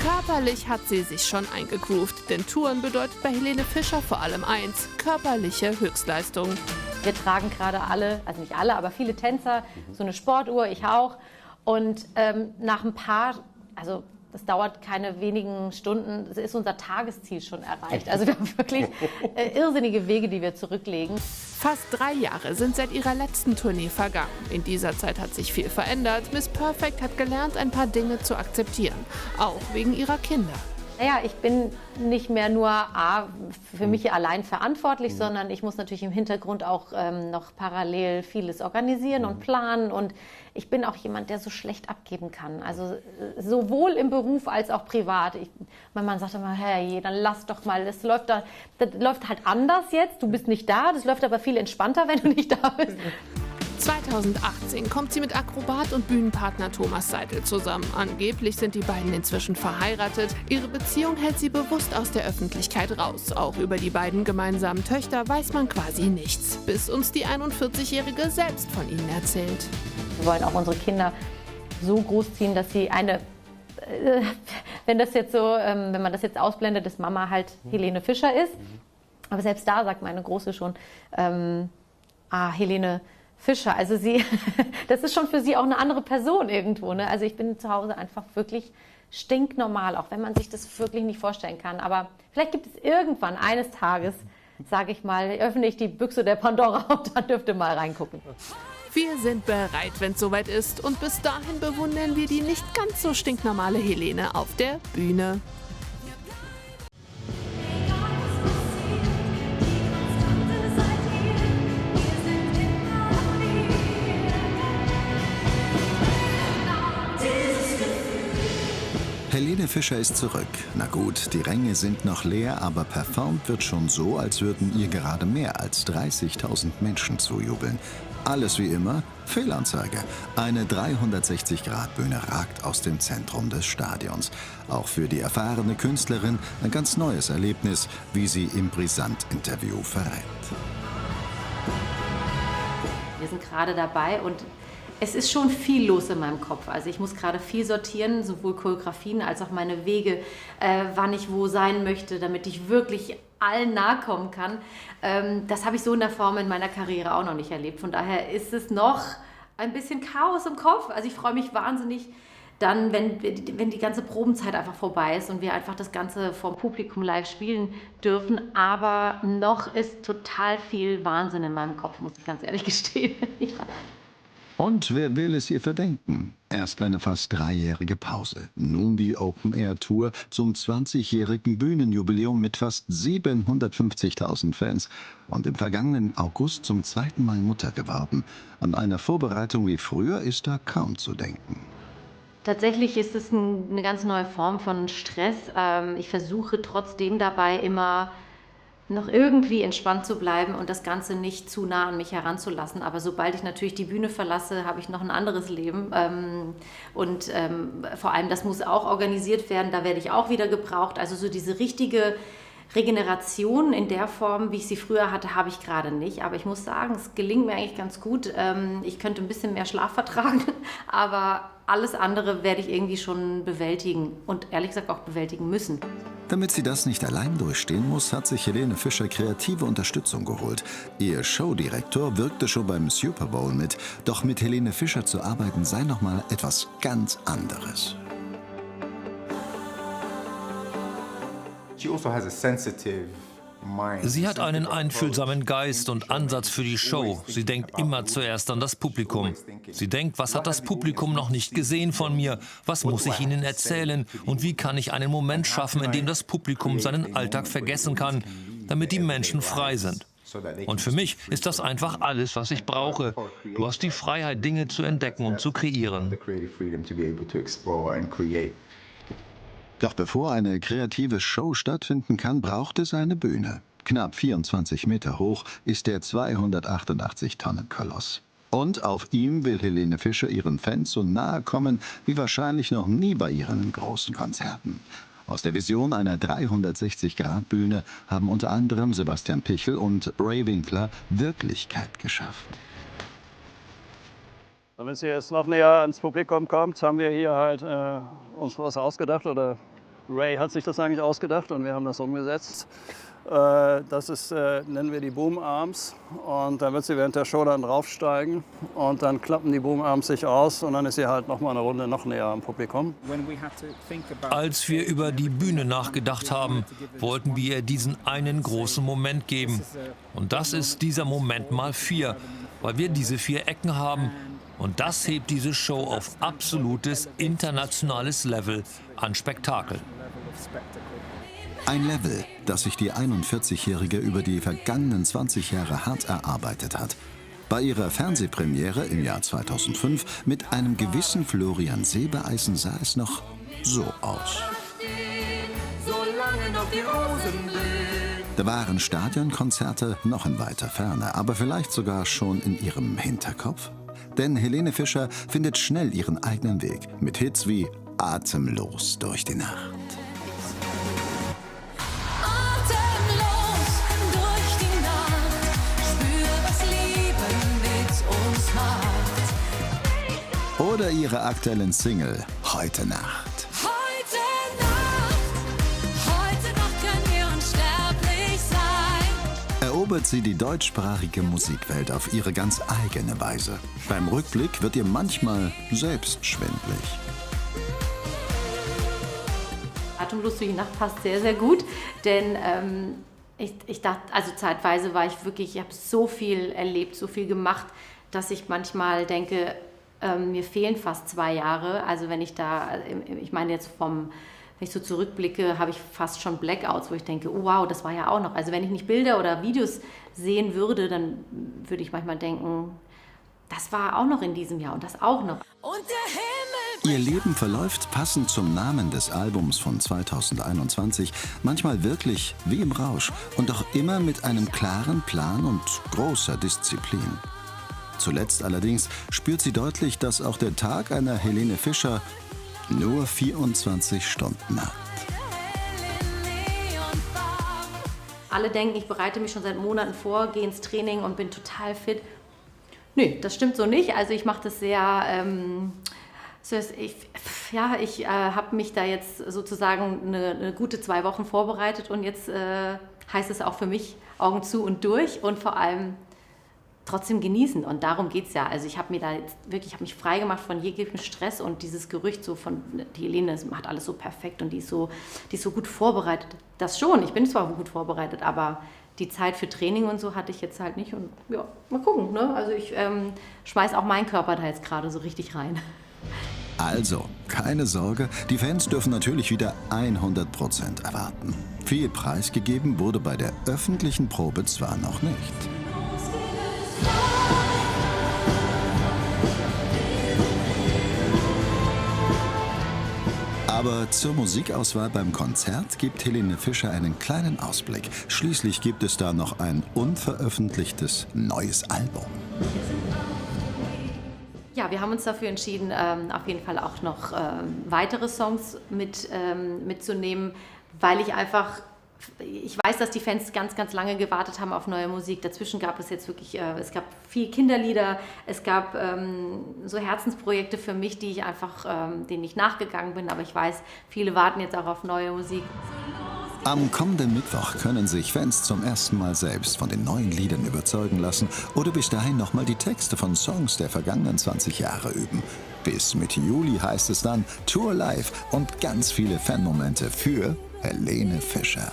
Körperlich hat sie sich schon eingegroovt, denn Touren bedeutet bei Helene Fischer vor allem eins: körperliche Höchstleistung. Wir tragen gerade alle, also nicht alle, aber viele Tänzer, so eine Sportuhr, ich auch. Und nach ein paar, also das dauert keine wenigen Stunden, ist unser Tagesziel schon erreicht. Also wir haben wirklich irrsinnige Wege, die wir zurücklegen. Fast 3 Jahre sind seit ihrer letzten Tournee vergangen. In dieser Zeit hat sich viel verändert. Miss Perfect hat gelernt, ein paar Dinge zu akzeptieren. Auch wegen ihrer Kinder. Naja, ich bin nicht mehr nur für mich allein verantwortlich, sondern ich muss natürlich im Hintergrund auch noch parallel vieles organisieren und planen. Und ich bin auch jemand, der so schlecht abgeben kann. Also sowohl im Beruf als auch privat. Mein Mann sagt immer, hey, dann lass doch mal, das läuft halt anders jetzt. Du bist nicht da, das läuft aber viel entspannter, wenn du nicht da bist. 2018 kommt sie mit Akrobat und Bühnenpartner Thomas Seidel zusammen. Angeblich sind die beiden inzwischen verheiratet. Ihre Beziehung hält sie bewusst aus der Öffentlichkeit raus. Auch über die beiden gemeinsamen Töchter weiß man quasi nichts, bis uns die 41-Jährige selbst von ihnen erzählt. Wir wollen auch unsere Kinder so großziehen, dass sie wenn man das jetzt ausblendet, dass Mama halt Helene Fischer ist. Aber selbst da sagt meine Große schon, Helene Fischer, also das ist schon für sie auch eine andere Person irgendwo. Ne? Also ich bin zu Hause einfach wirklich stinknormal, auch wenn man sich das wirklich nicht vorstellen kann. Aber vielleicht gibt es irgendwann eines Tages, sage ich mal, öffne ich die Büchse der Pandora und dann dürft ihr mal reingucken. Wir sind bereit, wenn es soweit ist. Und bis dahin bewundern wir die nicht ganz so stinknormale Helene auf der Bühne. Helene Fischer ist zurück. Na gut, die Ränge sind noch leer, aber performt wird schon so, als würden ihr gerade mehr als 30.000 Menschen zujubeln. Alles wie immer, Fehlanzeige. Eine 360-Grad-Bühne ragt aus dem Zentrum des Stadions. Auch für die erfahrene Künstlerin ein ganz neues Erlebnis, wie sie im Brisant-Interview verrät. Wir sind gerade dabei und es ist schon viel los in meinem Kopf. Also ich muss gerade viel sortieren, sowohl Choreografien als auch meine Wege, wann ich wo sein möchte, damit ich wirklich allen nahe kommen kann. Das habe ich so in der Form in meiner Karriere auch noch nicht erlebt. Von daher ist es noch ein bisschen Chaos im Kopf. Also ich freue mich wahnsinnig dann, wenn die ganze Probenzeit einfach vorbei ist und wir einfach das Ganze vom Publikum live spielen dürfen. Aber noch ist total viel Wahnsinn in meinem Kopf, muss ich ganz ehrlich gestehen. Ja. Und wer will es ihr verdenken? Erst eine fast 3-jährige Pause. Nun die Open-Air-Tour zum 20-jährigen Bühnenjubiläum mit fast 750.000 Fans. Und im vergangenen August zum 2. Mal Mutter geworden. An eine Vorbereitung wie früher ist da kaum zu denken. Tatsächlich ist es eine ganz neue Form von Stress. Ich versuche trotzdem dabei immer noch irgendwie entspannt zu bleiben und das Ganze nicht zu nah an mich heranzulassen. Aber sobald ich natürlich die Bühne verlasse, habe ich noch ein anderes Leben. Vor allem, das muss auch organisiert werden, da werde ich auch wieder gebraucht. Also so diese richtige Regeneration in der Form, wie ich sie früher hatte, habe ich gerade nicht. Aber ich muss sagen, es gelingt mir eigentlich ganz gut. Ich könnte ein bisschen mehr Schlaf vertragen, aber alles andere werde ich irgendwie schon bewältigen und ehrlich gesagt auch bewältigen müssen. Damit sie das nicht allein durchstehen muss, hat sich Helene Fischer kreative Unterstützung geholt. Ihr Showdirektor wirkte schon beim Super Bowl mit. Doch mit Helene Fischer zu arbeiten sei noch mal etwas ganz anderes. Sie hat einen einfühlsamen Geist und Ansatz für die Show. Sie denkt immer zuerst an das Publikum. Sie denkt, was hat das Publikum noch nicht gesehen von mir? Was muss ich ihnen erzählen? Und wie kann ich einen Moment schaffen, in dem das Publikum seinen Alltag vergessen kann, damit die Menschen frei sind? Und für mich ist das einfach alles, was ich brauche. Du hast die Freiheit, Dinge zu entdecken und zu kreieren. Doch bevor eine kreative Show stattfinden kann, braucht es eine Bühne. Knapp 24 Meter hoch ist der 288-Tonnen-Koloss. Und auf ihm will Helene Fischer ihren Fans so nahe kommen wie wahrscheinlich noch nie bei ihren großen Konzerten. Aus der Vision einer 360-Grad-Bühne haben unter anderem Sebastian Pichel und Ray Winkler Wirklichkeit geschaffen. Wenn Sie jetzt noch näher ans Publikum kommt, haben wir hier halt uns was ausgedacht oder Ray hat sich das eigentlich ausgedacht und wir haben das umgesetzt. Das ist, nennen wir die Boom Arms, und dann wird sie während der Show dann draufsteigen und dann klappen die Boom Arms sich aus und dann ist sie halt noch mal eine Runde noch näher am Publikum. Als wir über die Bühne nachgedacht haben, wollten wir ihr diesen einen großen Moment geben. Und das ist dieser Moment mal 4, weil wir diese 4 Ecken haben. Und das hebt diese Show auf absolutes internationales Level an Spektakel. Ein Level, das sich die 41-Jährige über die vergangenen 20 Jahre hart erarbeitet hat. Bei ihrer Fernsehpremiere im Jahr 2005 mit einem gewissen Florian Silbereisen sah es noch so aus. Da waren Stadionkonzerte noch in weiter Ferne, aber vielleicht sogar schon in ihrem Hinterkopf. Denn Helene Fischer findet schnell ihren eigenen Weg mit Hits wie Atemlos durch die Nacht. Oder ihre aktuellen Single Heute Nacht. Heute Nacht können wir unsterblich sein. Erobert sie die deutschsprachige Musikwelt auf ihre ganz eigene Weise. Beim Rückblick wird ihr manchmal selbst schwindelig. Atemlos durch die Nacht passt sehr, sehr gut, denn ich dachte, also zeitweise war ich wirklich, ich habe so viel erlebt, so viel gemacht, dass ich manchmal denke, mir fehlen fast 2 Jahre. Also wenn ich da, ich meine jetzt wenn ich so zurückblicke, habe ich fast schon Blackouts, wo ich denke, oh wow, das war ja auch noch. Also wenn ich nicht Bilder oder Videos sehen würde, dann würde ich manchmal denken, das war auch noch in diesem Jahr und das auch noch. Und der Himmel. Ihr Leben verläuft passend zum Namen des Albums von 2021 manchmal wirklich wie im Rausch und doch immer mit einem klaren Plan und großer Disziplin. Zuletzt allerdings spürt sie deutlich, dass auch der Tag einer Helene Fischer nur 24 Stunden hat. Alle denken, ich bereite mich schon seit Monaten vor, gehe ins Training und bin total fit. Nee, das stimmt so nicht. Also ich mache das sehr, ich habe mich da jetzt sozusagen eine gute 2 Wochen vorbereitet und jetzt heißt es auch für mich Augen zu und durch und vor allem trotzdem genießen, und darum geht es ja. Also ich habe mir da jetzt wirklich, ich habe mich frei gemacht von jeglichem Stress und dieses Gerücht so von, die Helene macht alles so perfekt und die ist so gut vorbereitet. Das schon, ich bin zwar gut vorbereitet, aber die Zeit für Training und so hatte ich jetzt halt nicht und ja, mal gucken, ne? Also ich schmeiß auch meinen Körper da jetzt gerade so richtig rein. Also, keine Sorge, die Fans dürfen natürlich wieder 100% erwarten. Viel preisgegeben wurde bei der öffentlichen Probe zwar noch nicht. Aber zur Musikauswahl beim Konzert gibt Helene Fischer einen kleinen Ausblick. Schließlich gibt es da noch ein unveröffentlichtes neues Album. Ja, wir haben uns dafür entschieden, auf jeden Fall auch noch weitere Songs mitzunehmen, weil ich weiß, dass die Fans ganz, ganz lange gewartet haben auf neue Musik. Dazwischen gab es jetzt wirklich, es gab viel Kinderlieder, es gab so Herzensprojekte für mich, denen ich nachgegangen bin. Aber ich weiß, viele warten jetzt auch auf neue Musik. Am kommenden Mittwoch können sich Fans zum ersten Mal selbst von den neuen Liedern überzeugen lassen oder bis dahin nochmal die Texte von Songs der vergangenen 20 Jahre üben. Bis Mitte Juli heißt es dann Tour Live und ganz viele Fanmomente für Helene Fischer.